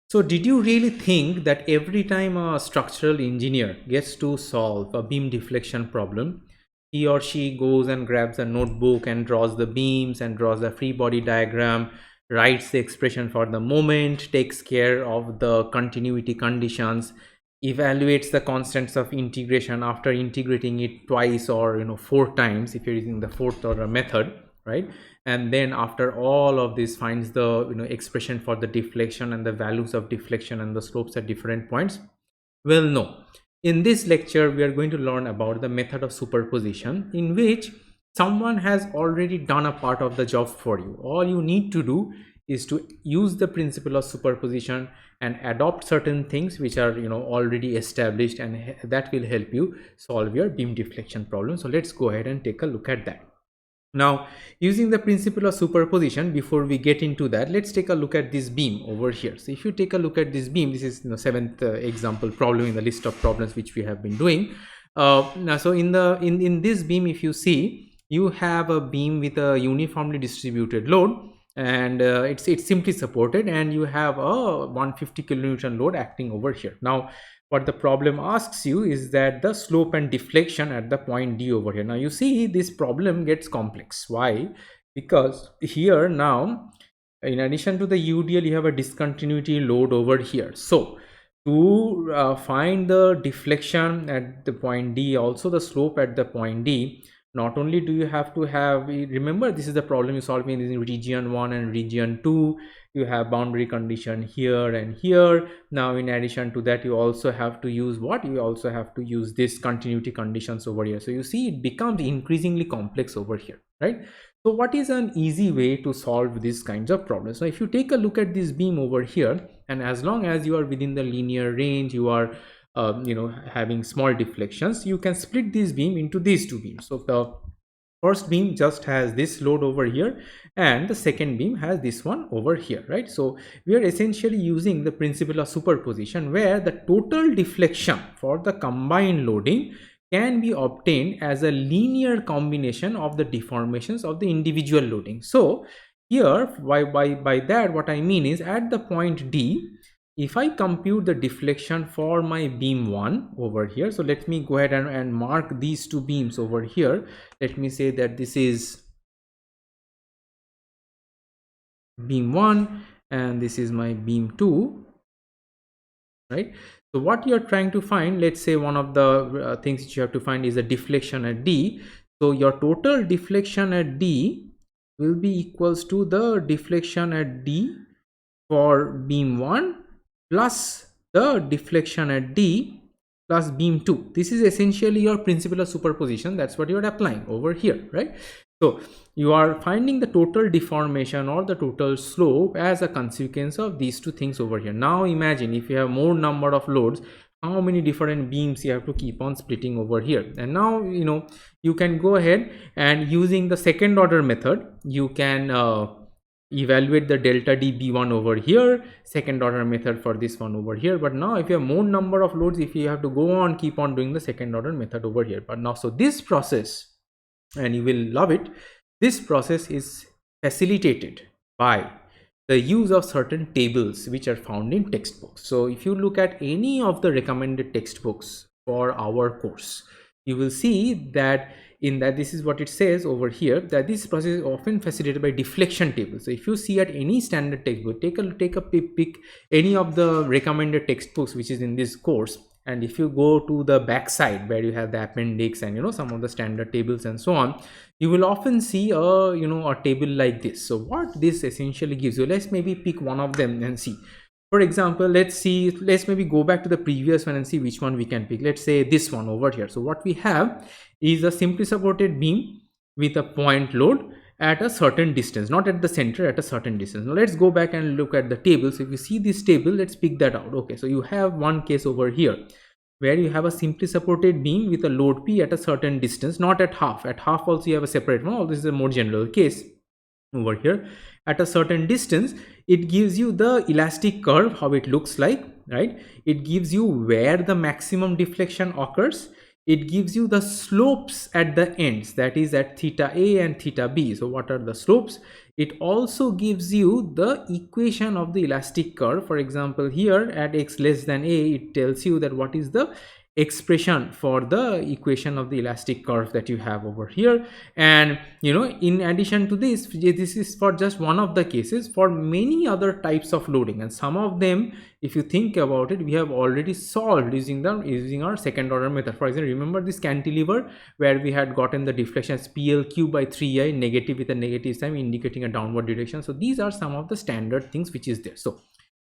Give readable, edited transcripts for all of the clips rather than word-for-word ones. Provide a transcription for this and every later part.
So did you really think that every time a structural engineer gets to solve a beam deflection problem, he or she goes and grabs a notebook and draws the beams and draws a free body diagram, writes the expression for the moment, takes care of the continuity conditions, evaluates the constants of integration after integrating it twice or 4 times if you're using the fourth order method, right? And then after all of this finds the expression for the deflection and the values of deflection and the slopes at different points? Well, no. In this lecture we are going to learn about the method of superposition, in which someone has already done a part of the job for you. All you need to do is to use the principle of superposition and adopt certain things which are already established, and that will help you solve your beam deflection problem. So let's go ahead and take a look at that. Now, using the principle of superposition, before we get into that, let's take a look at this beam over here. So if you take a look at this beam, this is the seventh example problem in the list of problems which we have been doing. Now, so in this beam, if you see, you have a beam with a uniformly distributed load, and it's simply supported, and you have a 150 kilonewton load acting over here. Now, what the problem asks you is that the slope and deflection at the point D over here. Now you see this problem gets complex. Why? Because here now, in addition to the UDL, you have a discontinuity load over here. So to find the deflection at the point D, also the slope at the point D, not only do you have to have, remember this is the problem you solve in region 1 and region 2, you have boundary condition here and here. Now in addition to that, you also have to use what? You also have to use this continuity conditions over here. So you see it becomes increasingly complex over here, right? So what is an easy way to solve these kinds of problems? So if you take a look at this beam over here, and as long as you are within the linear range, you are having small deflections, you can split this beam into these two beams. So the first beam just has this load over here, and the second beam has this one over here, right? So we are essentially using the principle of superposition, where the total deflection for the combined loading can be obtained as a linear combination of the deformations of the individual loading. So here, by that, what I mean is, at the point D, if I compute the deflection for my beam 1 over here, so let me go ahead and mark these two beams over here. Let me say that this is beam 1 and this is my beam 2, right? So what you're trying to find, let's say one of the things that you have to find is the deflection at D. So your total deflection at D will be equals to the deflection at D for beam 1 plus the deflection at D plus beam 2. This is essentially your principle of superposition. That's what you are applying over here, right? So you are finding the total deformation or the total slope as a consequence of these two things over here. Now imagine if you have more number of loads, how many different beams you have to keep on splitting over here. And now you can go ahead and, using the second order method, you can evaluate the delta dB1 over here, second order method for this one over here. But now if you have more number of loads, if you have to go on keep on doing the second order method over here. But now, so this process, and you will love it, this process is facilitated by the use of certain tables which are found in textbooks. So if you look at any of the recommended textbooks for our course, you will see that in that, this is what it says over here, that this process is often facilitated by deflection table. So if you see at any standard textbook, take a pick any of the recommended textbooks which is in this course, and if you go to the back side where you have the appendix and some of the standard tables and so on, you will often see a table like this. So what this essentially gives you, let's maybe pick one of them and see. For example, let's maybe go back to the previous one and see which one we can pick. Let's say this one over here. So what we have is a simply supported beam with a point load at a certain distance, not at the center, at a certain distance. Now let's go back and look at the table. So if you see this table, let's pick that out. Okay, so you have one case over here where you have a simply supported beam with a load P at a certain distance, not at half. At half also you have a separate one. All this is a more general case over here. At a certain distance, it gives you the elastic curve, how it looks like, right? It gives you where the maximum deflection occurs. It gives you the slopes at the ends, that is at theta A and theta B. So what are the slopes? it also gives you the equation of the elastic curve. For example, here at x less than a, it tells you that what is the expression for the equation of the elastic curve that you have over here. And in addition to this is for just one of the cases. For many other types of loading, and some of them, if you think about it, we have already solved using our second order method. For example, remember this cantilever where we had gotten the deflection as PL by 3i, negative with a negative sign indicating a downward direction. So these are some of the standard things which is there. So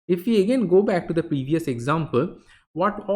if we again go back to the previous example, what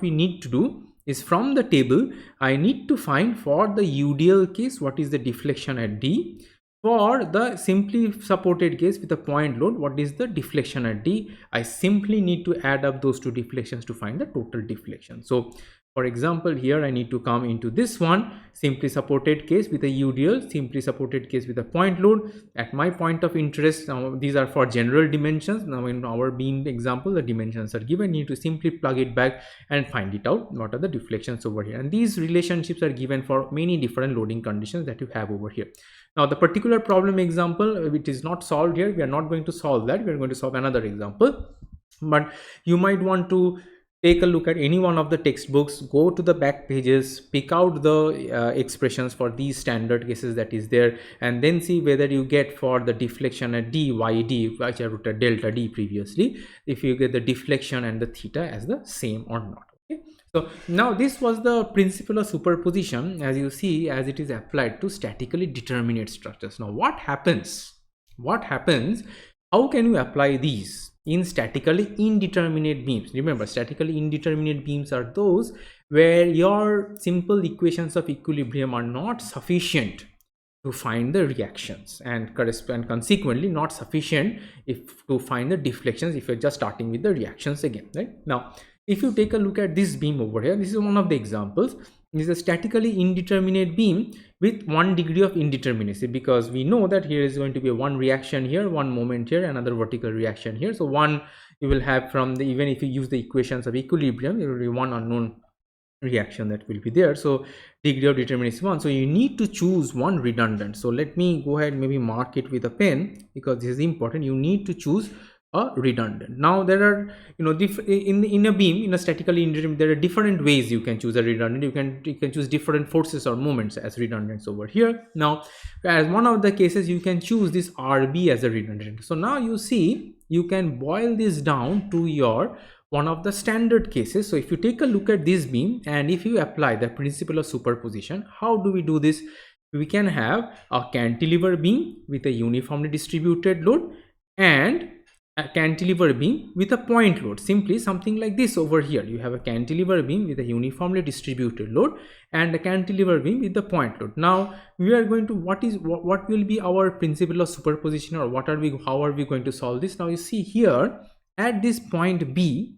we need to do is, from the table I need to find for the UDL case what is the deflection at D. For the simply supported case with a point load, what is the deflection at D? I simply need to add up those two deflections to find the total deflection. So for example, here I need to come into this one, simply supported case with a UDL, simply supported case with a point load at my point of interest. Now these are for general dimensions. Now in our beam example, the dimensions are given. You need to simply plug it back and find it out what are the deflections over here. And these relationships are given for many different loading conditions that you have over here. Now the particular problem example, it is not solved here. We are not going to solve that. We are going to solve another example. But you might want to take a look at any one of the textbooks, go to the back pages, pick out the expressions for these standard cases that is there, and then see whether you get for the deflection at d, yd, which I wrote at delta d previously, if you get the deflection and the theta as the same or not. Okay. So now this was the principle of superposition, as you see, as it is applied to statically determinate structures. Now what happens? How can you apply these in statically indeterminate beams? Remember, statically indeterminate beams are those where your simple equations of equilibrium are not sufficient to find the reactions, and consequently not sufficient to find the deflections if you're just starting with the reactions again, right? Now if you take a look at this beam over here, this is one of the examples. This is a statically indeterminate beam with 1 degree of indeterminacy, because we know that here is going to be one reaction here, one moment here, another vertical reaction here. So one you will have from the, even if you use the equations of equilibrium, there will be one unknown reaction that will be there. So degree of determinacy 1. So you need to choose one redundant. So let me go ahead and maybe mark it with a pen, because this is important. You need to choose a redundant. Now there are, in a beam, in a statically indeterminate, there are different ways you can choose a redundant. You can choose different forces or moments as redundants over here. Now as one of the cases, you can choose this RB as a redundant. So now you see, you can boil this down to your one of the standard cases. So if you take a look at this beam and if you apply the principle of superposition, how do we do this? We can have a cantilever beam with a uniformly distributed load and a cantilever beam with a point load. Simply something like this over here. You have a cantilever beam with a uniformly distributed load and a cantilever beam with the point load. Now we are going to, what will be our principle of superposition, or how are we going to solve this? Now you see here at this point B,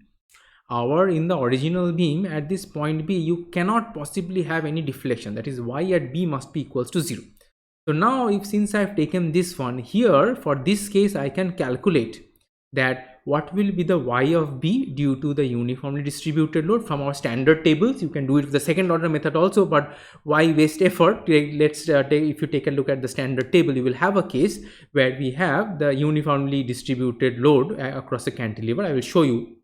in the original beam at this point B, you cannot possibly have any deflection. That is, y at B must be equals to 0. So now since I have taken this one here, for this case I can calculate that what will be the y of B due to the uniformly distributed load from our standard tables. You can do it with the second order method also, but why waste effort? Let's if you take a look at the standard table, you will have a case where we have the uniformly distributed load across the cantilever. I will show you,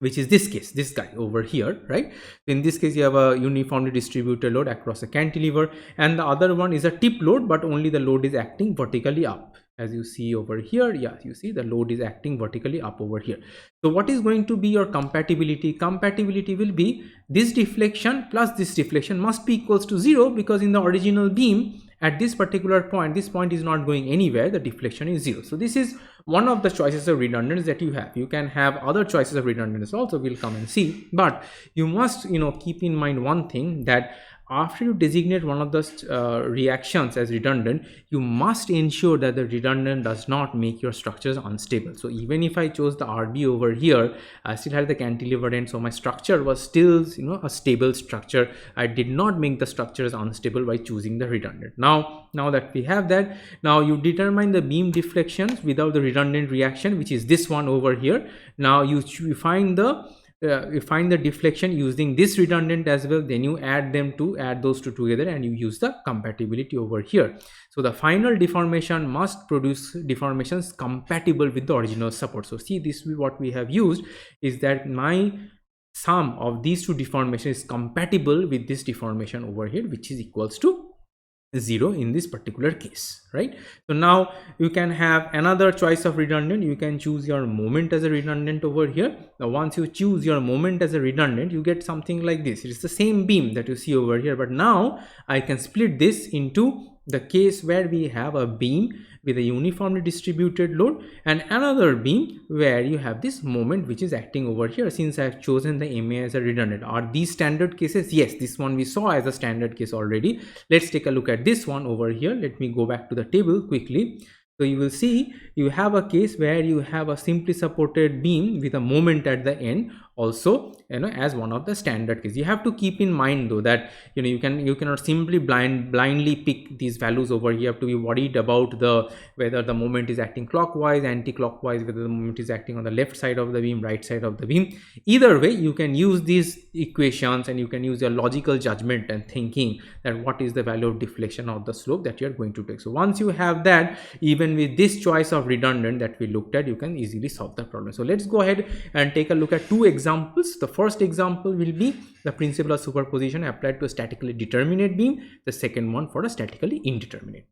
which is this case, this guy over here, right? In this case, you have a uniformly distributed load across a cantilever, and the other one is a tip load, but only the load is acting vertically up. As you see over here, yeah, you see the load is acting vertically up over here. So what is going to be your compatibility? Compatibility will be this deflection plus this deflection must be equals to 0, because in the original beam, at this particular point, this point is not going anywhere, the deflection is 0. So this is one of the choices of redundants that you have. You can have other choices of redundants also, we'll come and see, but you must keep in mind one thing, that after you designate one of those reactions as redundant, you must ensure that the redundant does not make your structures unstable. So even if I chose the RB over here, I still had the cantilever end, so my structure was still a stable structure. I did not make the structures unstable by choosing the redundant. Now that we have that, now you determine the beam deflections without the redundant reaction, which is this one over here. Now you find the you find the deflection using this redundant as well, then you add those two together and you use the compatibility over here. So the final deformation must produce deformations compatible with the original support. So see, this what we have used is that my sum of these two deformations is compatible with this deformation over here, which is equals to 0 in this particular case, right? So now you can have another choice of redundant. You can choose your moment as a redundant over here. Now once you choose your moment as a redundant, you get something like this. It's the same beam that you see over here, but now I can split this into the case where we have a beam with a uniformly distributed load and another beam where you have this moment which is acting over here. Since I have chosen the MA as a redundant, are these standard cases? Yes, this one we saw as a standard case already. Let's take a look at this one over here. Let me go back to the table quickly. So you will see you have a case where you have a simply supported beam with a moment at the end also, as one of the standard case. You have to keep in mind though that you cannot simply blindly pick these values over here. You have to be worried about whether the moment is acting clockwise, anti-clockwise, whether the moment is acting on the left side of the beam, right side of the beam. Either way, you can use these equations and you can use your logical judgment and thinking that what is the value of deflection of the slope that you are going to take. So once you have that, even with this choice of redundant that we looked at, you can easily solve the problem. So let's go ahead and take a look at two examples. The first example will be the principle of superposition applied to a statically determinate beam. The second one for a statically indeterminate.